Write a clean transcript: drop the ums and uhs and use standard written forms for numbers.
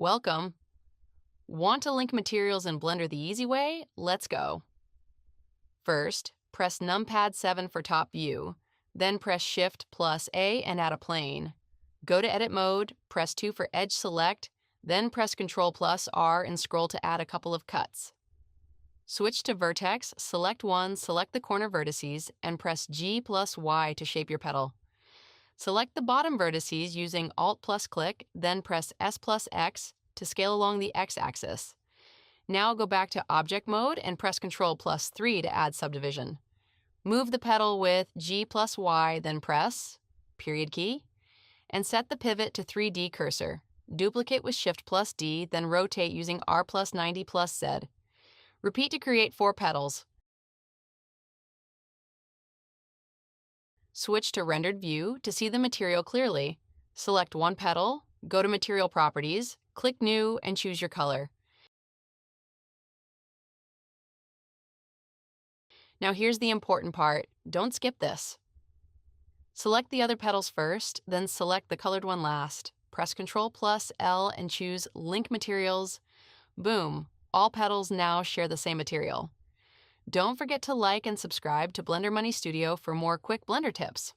Welcome. Want to link materials in Blender the easy way? Let's go. First, press numpad 7 for top view, then press Shift plus A and add a plane. Go to edit mode, press 2 for edge select, then press Ctrl plus R and scroll to add a couple of cuts. Switch to vertex, select one, select the corner vertices, and press G plus Y to shape your petal. Select the bottom vertices using Alt plus click, then press S plus X to scale along the X-axis. Now go back to object mode and press Ctrl plus 3 to add subdivision. Move the petal with G plus Y, then press period key, and set the pivot to 3D cursor. Duplicate with Shift plus D, then rotate using R plus 90 plus Z. Repeat to create 4 petals. Switch to rendered view to see the material clearly. Select one petal, go to Material Properties, click New, and choose your color. Now here's the important part. Don't skip this. Select the other petals first, then select the colored one last. Press Ctrl plus L and choose Link Materials. Boom! All petals now share the same material. Don't forget to like and subscribe to Blender Money Studio for more quick Blender tips.